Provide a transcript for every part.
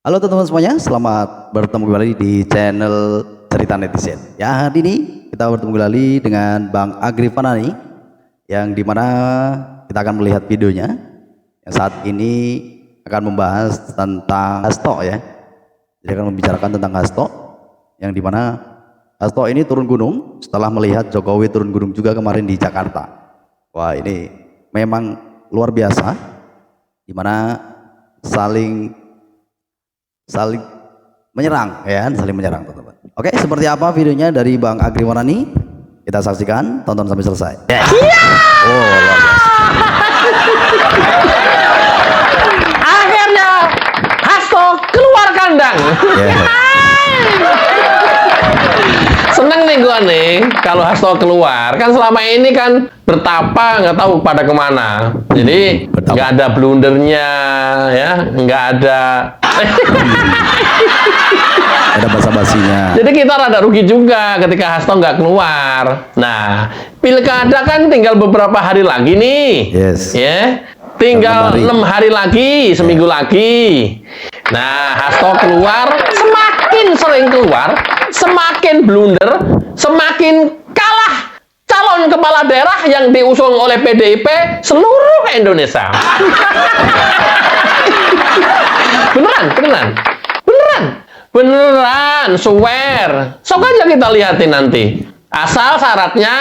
Halo teman-teman semuanya, selamat bertemu kembali di channel Cerita Netizen. Ya, hari ini kita bertemu kembali dengan Bang Agri Fanani, yang dimana kita akan melihat videonya. Yang saat ini akan membahas tentang Hasto ya. Jadi akan membicarakan tentang Hasto, yang dimana Hasto ini turun gunung setelah melihat Jokowi turun gunung juga kemarin di Jakarta. Wah, ini memang luar biasa, dimana saling menyerang ya, saling menyerang teman-teman. Oke, seperti apa videonya dari Bang Agri Fanani? Kita saksikan, tonton sampai selesai. Yeah. Oh, luar biasa. Akhirnya Hasto keluar kandang. Seneng nih gua nih kalau Hasto keluar. Kan selama ini kan bertapa nggak tahu pada kemana. Jadi nggak ada blundernya ya, nggak ada Ada basa-basinya. Jadi kita rada rugi juga ketika Hasto nggak keluar. Nah, pilkada kan tinggal beberapa hari lagi nih. Yes. Ya, tinggal 6 hari lagi, seminggu lagi. Nah, Hasto keluar, semakin sering keluar, semakin blunder, semakin kalah calon kepala daerah yang diusung oleh PDIP seluruh Indonesia. Beneran, swear. Sok aja kita lihatin nanti. Asal syaratnya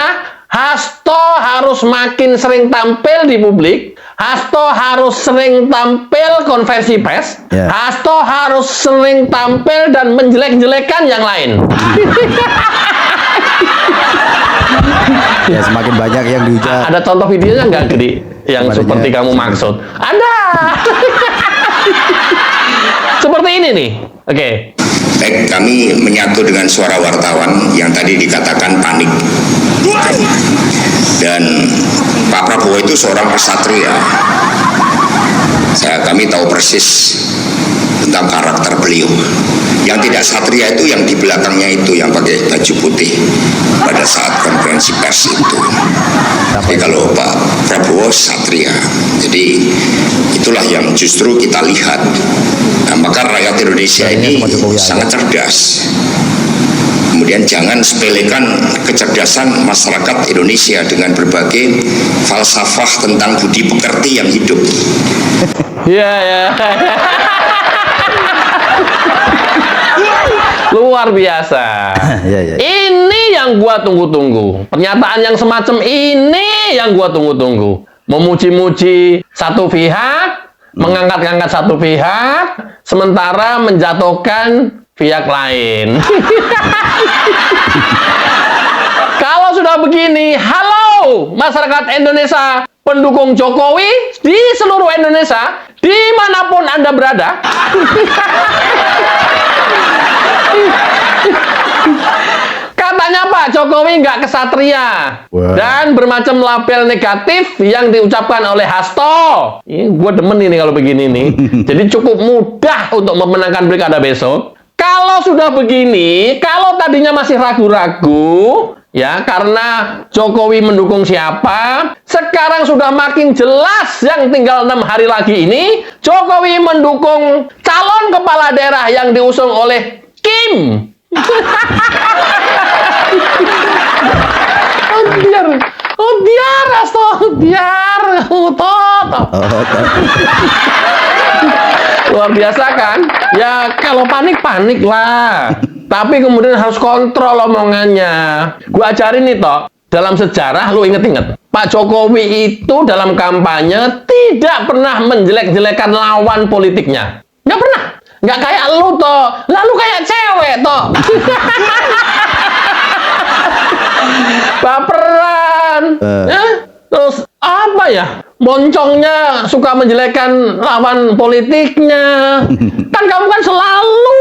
Hasto harus makin sering tampil di publik, Hasto harus sering tampil konversi pers, Hasto harus sering tampil dan menjelek-jelekan yang lain. Ya, semakin banyak yang dihujat. Ada contoh videonya nggak, Gede? Yang seperti kamu maksud? Ada. Seperti ini nih. Oke. Baik, kami menyatu dengan suara wartawan yang tadi dikatakan panik. Dan Pak Prabowo itu seorang kesatria. Kami tahu persis tentang karakter beliau. Yang tidak satria itu yang di belakangnya itu, yang pakai baju putih pada saat konferensi pers itu. Tapi kalau Pak Prabowo satria, jadi itulah yang justru kita lihat. Nah, maka rakyat Indonesia ini sangat cerdas. Kemudian jangan sepelekan kecerdasan masyarakat Indonesia dengan berbagai falsafah tentang budi pekerti yang hidup. Ya. Luar biasa. Ini yang gua tunggu-tunggu. Pernyataan yang semacam ini yang gua tunggu-tunggu. Memuji-muji satu pihak, mengangkat-angkat satu pihak, sementara menjatuhkan pihak lain. Kalau sudah begini, halo masyarakat Indonesia, pendukung Jokowi di seluruh Indonesia, dimanapun Anda berada. Katanya Pak Jokowi nggak kesatria dan bermacam label negatif yang diucapkan oleh Hasto. Ini gue demen ini kalau begini nih. Jadi cukup mudah untuk memenangkan pilkada besok. Kalau sudah begini, kalau tadinya masih ragu-ragu, ya karena Jokowi mendukung siapa, sekarang sudah makin jelas yang tinggal 6 hari lagi ini, Jokowi mendukung calon kepala daerah yang diusung oleh Kim. biar Hasto, biar luar biasa kan? Ya kalau panik lah. Tapi kemudian harus kontrol omongannya. Gua ajarin nih toh, dalam sejarah lu inget-inget, Pak Jokowi itu dalam kampanye tidak pernah menjelek-jelekan lawan politiknya. Nggak pernah. Nggak kayak lu toh. Lalu kayak cewek toh. Baperan. Terus apa ya? Moncongnya suka menjelekkan lawan politiknya. Kan kamu kan selalu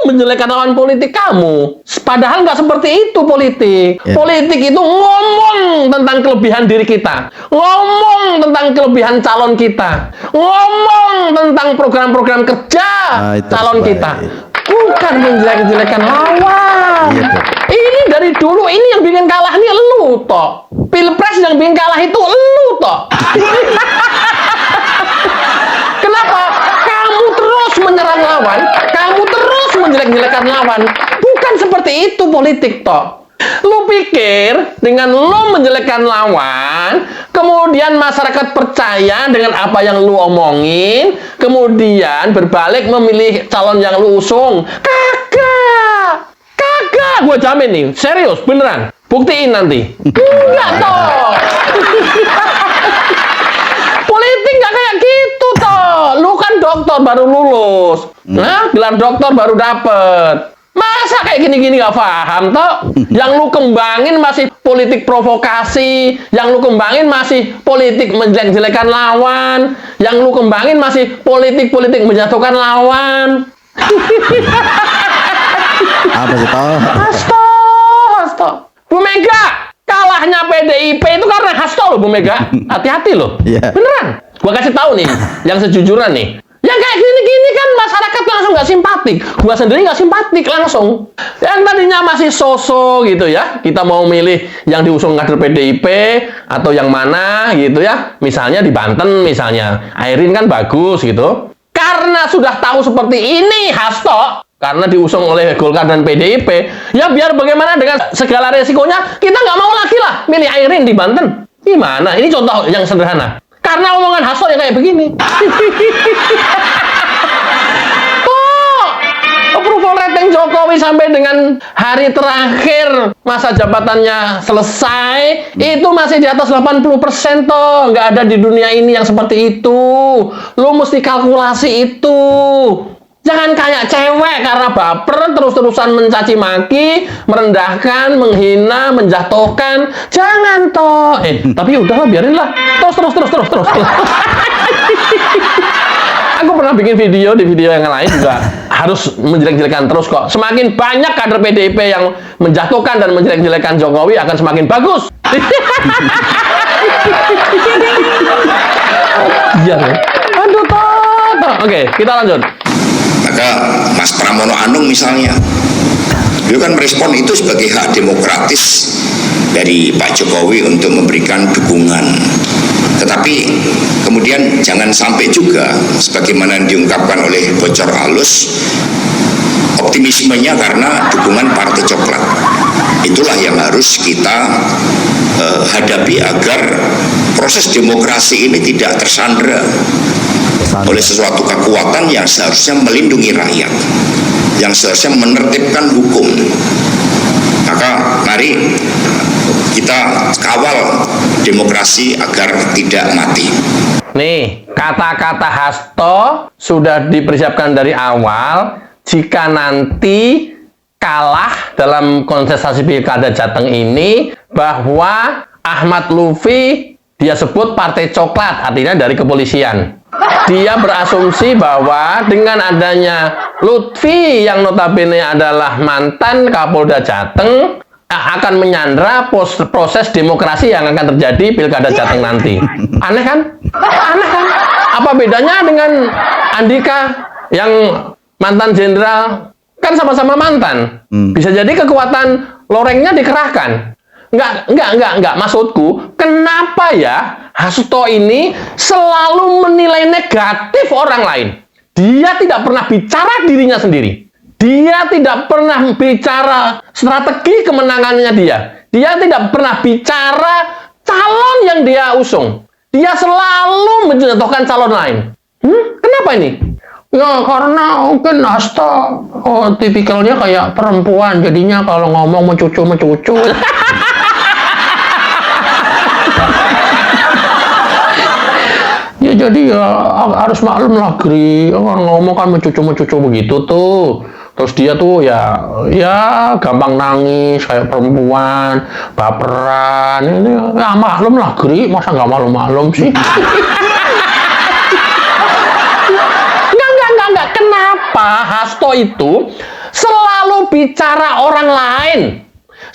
menjelekkan lawan politik kamu. Padahal nggak seperti itu politik. Politik itu ngomong tentang kelebihan diri kita, ngomong tentang kelebihan calon kita, ngomong tentang program-program kerja calon kita, bukan menjelek-jelekan lawan. Ini dari dulu ini yang bikin kalah nih lu toh. Pilpres yang bikin kalah itu lu toh. Kenapa? Kamu terus menyerang lawan, menjelek-jelekan lawan. Bukan seperti itu politik toh. Lu pikir dengan lu menjelekkan lawan, kemudian masyarakat percaya dengan apa yang lu omongin, kemudian berbalik memilih calon yang lu usung? Kagak, gue jamin nih, serius, beneran. Buktiin nanti. Enggak toh. Politik nggak kayak gitu toh. Lu kan dokter baru lulus, nah gelar dokter baru dapet. Masa kayak gini-gini gak paham toh? Yang lu kembangin masih politik provokasi, yang lu kembangin masih politik menjelek-jelekan lawan, yang lu kembangin masih politik-politik menjatuhkan lawan. Apa sih toh? Hasto. Bu Mega, kalahnya PDIP itu karena Hasto loh Bu Mega. Hati-hati loh. Iya. Beneran. Gua kasih tahu nih, yang sejujuran nih. Yang kayak gini-gini kan masyarakat langsung nggak simpatik. Gua sendiri nggak simpatik langsung. Yang tadinya masih sosok gitu ya. Kita mau milih yang diusung kader PDIP atau yang mana gitu ya. Misalnya di Banten misalnya. Airin kan bagus gitu. Karena sudah tahu seperti ini Hasto, karena diusung oleh Golkar dan PDIP, ya biar bagaimana dengan segala resikonya, kita nggak mau lagi lah milih Airin di Banten. Gimana? Ini contoh yang sederhana. Karena omongan Hasto yang kayak begini. Approval rating Jokowi sampai dengan hari terakhir masa jabatannya selesai, itu masih di atas 80% toh. Nggak ada di dunia ini yang seperti itu. Lu mesti kalkulasi itu. Jangan kayak cewek karena baper terus-terusan mencaci maki, merendahkan, menghina, menjatuhkan. Jangan toh. Tapi udahlah biarinlah. Terus. Aku pernah bikin video di video yang lain juga harus menjelek-jelekan terus kok. Semakin banyak kader PDIP yang menjatuhkan dan menjelek-jelekan Jokowi akan semakin bagus. Iya. Aduh toh. Oke, kita lanjut. Maka Mas Pramono Anung misalnya, beliau kan merespon itu sebagai hak demokratis dari Pak Jokowi untuk memberikan dukungan. Tetapi kemudian jangan sampai juga sebagaimana yang diungkapkan oleh bocor halus, optimismenya karena dukungan Partai Coklat. Itulah yang harus kita hadapi agar proses demokrasi ini tidak tersandra oleh sesuatu kekuatan yang seharusnya melindungi rakyat, yang seharusnya menertibkan hukum. Maka mari kita kawal demokrasi agar tidak mati. Nih, kata-kata Hasto sudah dipersiapkan dari awal. Jika nanti kalah dalam kontestasi pilkada Jateng ini, bahwa Ahmad Lutfi dia sebut Partai Coklat, artinya dari kepolisian. Dia berasumsi bahwa dengan adanya Lutfi yang notabene adalah mantan Kapolda Jateng akan menyandra proses demokrasi yang akan terjadi pilkada Jateng nanti. Aneh kan? Apa bedanya dengan Andika yang mantan jenderal? Kan sama-sama mantan. Bisa jadi kekuatan lorengnya dikerahkan. Enggak. Maksudku, kenapa ya Hasto ini selalu menilai negatif orang lain? Dia tidak pernah bicara dirinya sendiri. Dia tidak pernah bicara strategi kemenangannya dia. Dia tidak pernah bicara calon yang dia usung. Dia selalu menjatuhkan calon lain. Kenapa ini? Ya karena mungkin Hasto tipikalnya kayak perempuan. Jadinya kalau ngomong mencucu. Ya jadi ya harus maklum lah Gri, orang ngomong kan mencucu begitu tuh. Terus dia tuh ya gampang nangis kayak perempuan, baperan. Ini ya maklum lah Gri, masa nggak maklum sih? Enggak. Kenapa Hasto itu selalu bicara orang lain?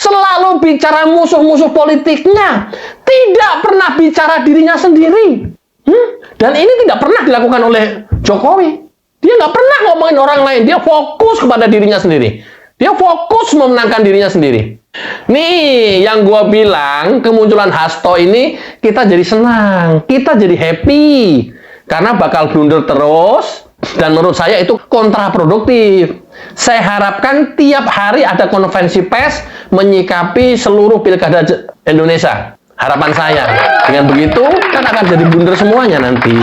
Selalu bicara musuh-musuh politiknya, tidak pernah bicara dirinya sendiri. Dan ini tidak pernah dilakukan oleh Jokowi. Dia nggak pernah ngomongin orang lain. Dia fokus kepada dirinya sendiri. Dia fokus memenangkan dirinya sendiri. Nih, yang gue bilang, kemunculan Hasto ini kita jadi senang, kita jadi happy. Karena bakal blunder terus, dan menurut saya itu kontraproduktif. Saya harapkan tiap hari ada konferensi pers menyikapi seluruh pilkada Indonesia. Harapan saya. Dengan begitu kan akan jadi blunder semuanya nanti.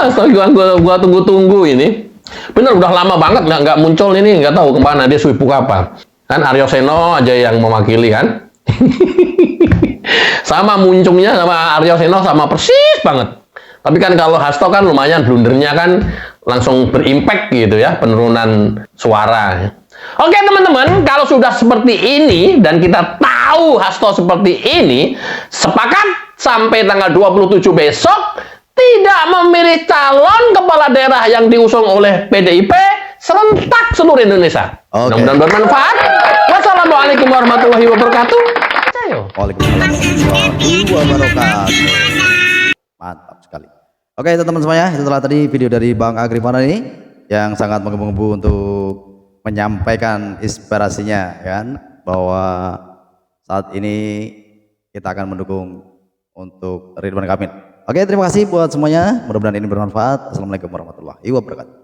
Astaga, gua tunggu-tunggu ini. Bener udah lama banget nggak muncul ini, nggak tahu kemana dia sibuk apa. Kan Aryo Seno aja yang mewakili kan. Sama muncungnya sama Aryo Seno sama persis banget. Tapi kan kalau Hasto kan lumayan blundernya kan langsung berimpact gitu ya, penurunan suara. Oke teman-teman, kalau sudah seperti ini dan kita tahu Hasto seperti ini, sepakat sampai tanggal 27 besok tidak memilih calon kepala daerah yang diusung oleh PDIP serentak seluruh Indonesia. Mudah-mudahan bermanfaat. Wassalamualaikum warahmatullahi wabarakatuh. Waalaikumsalam warahmatullahi wabarakatuh. Mantap sekali. Oke teman-teman semuanya, setelah tadi video dari Bang Agrifana ini yang sangat menggebu-gebu untuk menyampaikan inspirasinya kan, bahwa saat ini kita akan mendukung untuk Ridwan Kamil. Oke, terima kasih buat semuanya, mudah-mudahan ini bermanfaat. Assalamualaikum warahmatullahi wabarakatuh.